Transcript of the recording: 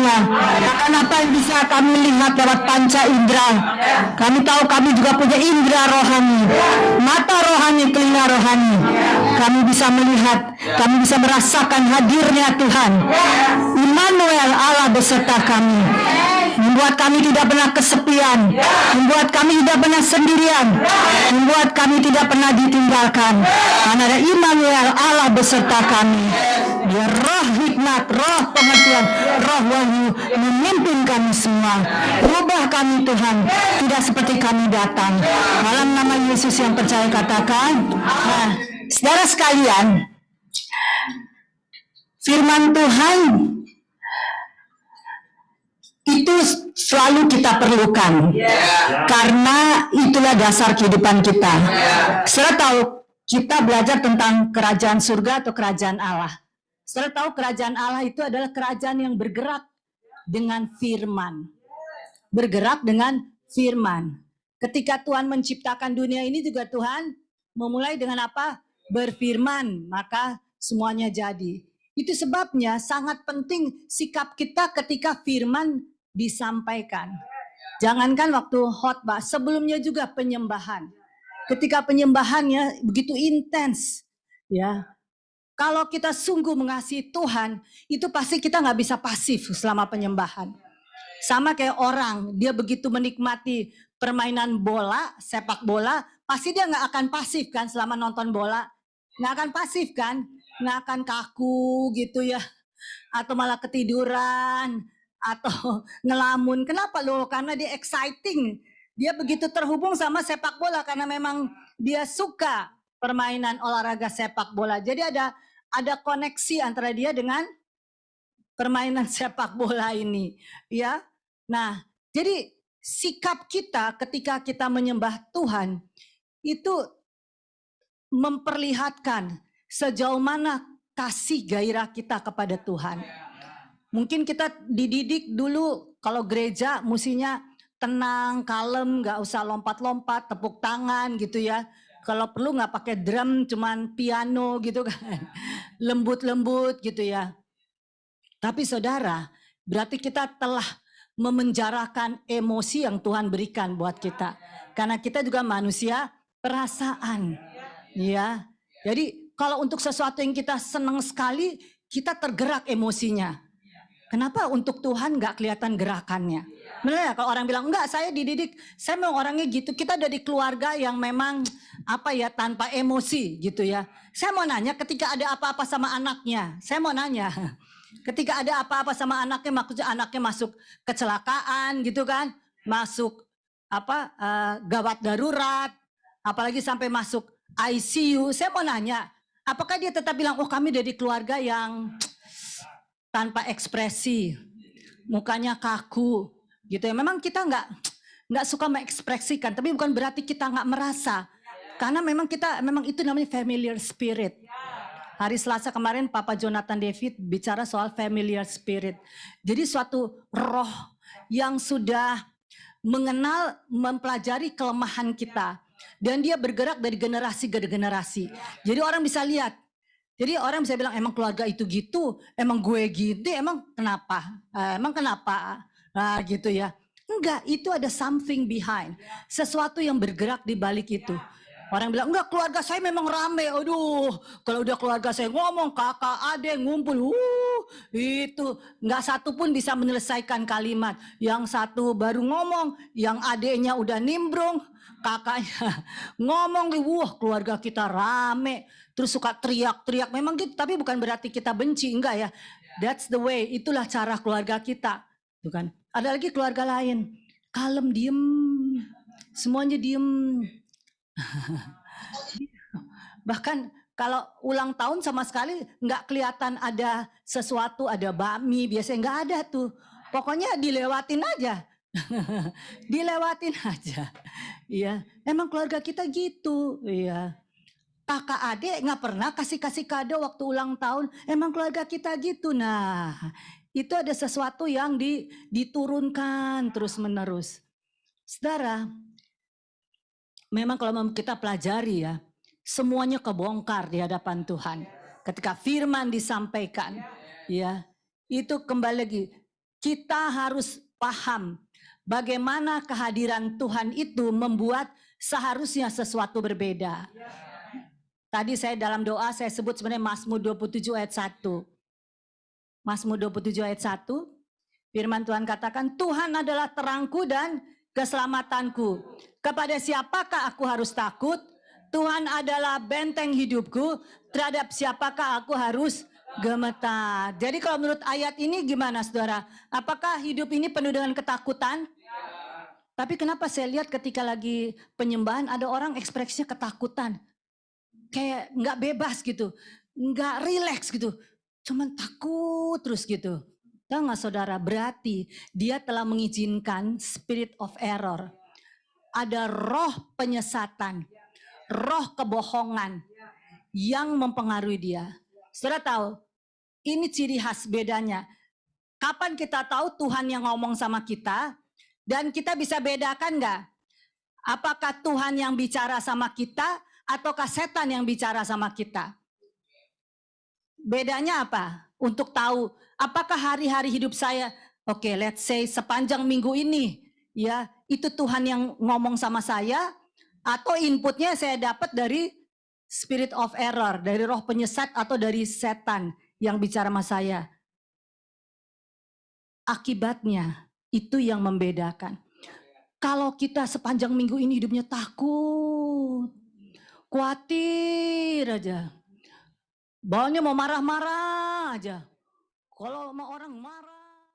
semuanya. Akan apa yang bisa kami lihat lewat panca indera. Kami tahu kami juga punya indera rohani, mata rohani, telinga rohani. Kami bisa melihat, kami bisa merasakan hadirnya Tuhan. Immanuel, Allah beserta kami. Membuat kami tidak pernah kesepian, membuat kami tidak pernah sendirian, membuat kami tidak pernah ditinggalkan. Karena ada Immanuel, Allah beserta kami. Dia roh hikmat, roh pengertian, roh wahyu memimpin kami semua. Ubah kami Tuhan, tidak seperti kami datang. Dalam nama Yesus yang percaya katakan. Nah, saudara sekalian, firman Tuhan itu selalu kita perlukan, karena itulah dasar kehidupan kita. Saudara tahu, kita belajar tentang kerajaan surga atau kerajaan Allah. Saudara tahu kerajaan Allah itu adalah kerajaan yang bergerak dengan firman. Bergerak dengan firman. Ketika Tuhan menciptakan dunia ini juga Tuhan memulai dengan apa? Berfirman, maka semuanya jadi. Itu sebabnya sangat penting sikap kita ketika firman disampaikan. Jangankan waktu khotbah, sebelumnya juga penyembahan. Ketika penyembahannya begitu intens, ya. Kalau kita sungguh mengasihi Tuhan, itu pasti kita nggak bisa pasif selama penyembahan. Sama kayak orang, dia begitu menikmati permainan bola, sepak bola, pasti dia nggak akan pasif kan selama nonton bola. Nggak akan pasif kan, nggak akan kaku gitu ya. Atau malah ketiduran, atau ngelamun. Kenapa loh? Karena dia exciting. Dia begitu terhubung sama sepak bola karena memang dia suka permainan olahraga sepak bola. Jadi ada koneksi antara dia dengan permainan sepak bola ini, ya. Nah, jadi sikap kita ketika kita menyembah Tuhan itu memperlihatkan sejauh mana kasih gairah kita kepada Tuhan. Mungkin kita dididik dulu kalau gereja musinya tenang, kalem, nggak usah lompat-lompat, tepuk tangan gitu ya. Kalau perlu nggak pakai drum, cuman piano gitu kan, lembut-lembut gitu ya. Tapi saudara, berarti kita telah memenjarakan emosi yang Tuhan berikan buat kita. Karena kita juga manusia perasaan, ya. Jadi kalau untuk sesuatu yang kita senang sekali, kita tergerak emosinya. Kenapa untuk Tuhan nggak kelihatan gerakannya? Benar ya, kalau orang bilang enggak, saya dididik, saya memang orangnya gitu. Kita dari keluarga yang memang apa ya, tanpa emosi gitu ya. Saya mau nanya, ketika ada apa-apa sama anaknya, saya mau nanya, ketika ada apa-apa sama anaknya, maksudnya anaknya masuk kecelakaan gitu kan, masuk apa gawat darurat, apalagi sampai masuk ICU, saya mau nanya, apakah dia tetap bilang, oh kami dari keluarga yang tanpa ekspresi, mukanya kaku, gitu ya. Memang kita nggak suka mengekspresikan, tapi bukan berarti kita nggak merasa, karena memang itu namanya familiar spirit. Hari Selasa kemarin Papa Jonathan David bicara soal familiar spirit. Jadi suatu roh yang sudah mengenal, mempelajari kelemahan kita, dan dia bergerak dari generasi ke generasi. Jadi orang bisa lihat. Jadi orang bisa bilang, emang keluarga itu gitu, emang gue gitu, emang kenapa? Emang kenapa? Nah gitu ya. Enggak, itu ada something behind. Sesuatu yang bergerak di balik itu. Orang bilang, enggak, keluarga saya memang rame. Aduh, kalau udah keluarga saya ngomong, kakak, adik, ngumpul. Itu enggak satu pun bisa menyelesaikan kalimat. Yang satu baru ngomong, yang adiknya udah nimbrung, kakaknya ngomong, wah keluarga kita rame. Terus suka teriak-teriak, memang gitu, tapi bukan berarti kita benci, enggak ya. That's the way, itulah cara keluarga kita. Bukan. Ada lagi keluarga lain, kalem, diem, semuanya diem. Bahkan kalau ulang tahun sama sekali nggak kelihatan ada sesuatu, ada bakmi, biasanya nggak ada tuh. Pokoknya dilewatin aja. Dilewatin aja. Iya, emang keluarga kita gitu, iya. Kakak adik nggak pernah kasih kado waktu ulang tahun. Emang keluarga kita gitu. Nah, itu ada sesuatu yang diturunkan terus menerus. Saudara, memang kalau kita pelajari ya, semuanya kebongkar di hadapan Tuhan. Ketika firman disampaikan, ya, itu kembali lagi. kita harus paham bagaimana kehadiran Tuhan itu membuat seharusnya sesuatu berbeda. Tadi saya dalam doa saya sebut sebenarnya Mazmur 27 ayat 1. Mazmur 27 ayat 1, firman Tuhan katakan, Tuhan adalah terangku dan keselamatanku. Kepada siapakah aku harus takut? Tuhan adalah benteng hidupku, terhadap siapakah aku harus gemetar. Jadi kalau menurut ayat ini gimana saudara? Apakah hidup ini penuh dengan ketakutan? Tapi kenapa saya lihat ketika lagi penyembahan ada orang ekspresinya ketakutan. Kayak nggak bebas gitu, nggak rileks gitu. Cuman takut terus gitu. Tahu nggak saudara, berarti dia telah mengizinkan spirit of error. Ada roh penyesatan, roh kebohongan yang mempengaruhi dia. Saudara tahu, ini ciri khas bedanya. Kapan kita tahu Tuhan yang ngomong sama kita, dan kita bisa bedakan nggak? Apakah Tuhan yang bicara sama kita, ataukah setan yang bicara sama kita? Bedanya apa? Untuk tahu apakah hari-hari hidup saya, oke, let's say sepanjang minggu ini, ya itu Tuhan yang ngomong sama saya, atau inputnya saya dapat dari spirit of error, dari roh penyesat atau dari setan yang bicara sama saya. Akibatnya itu yang membedakan. Kalau kita sepanjang minggu ini hidupnya takut, khawatir aja, bawahnya mau marah-marah aja. Kalau sama orang marah.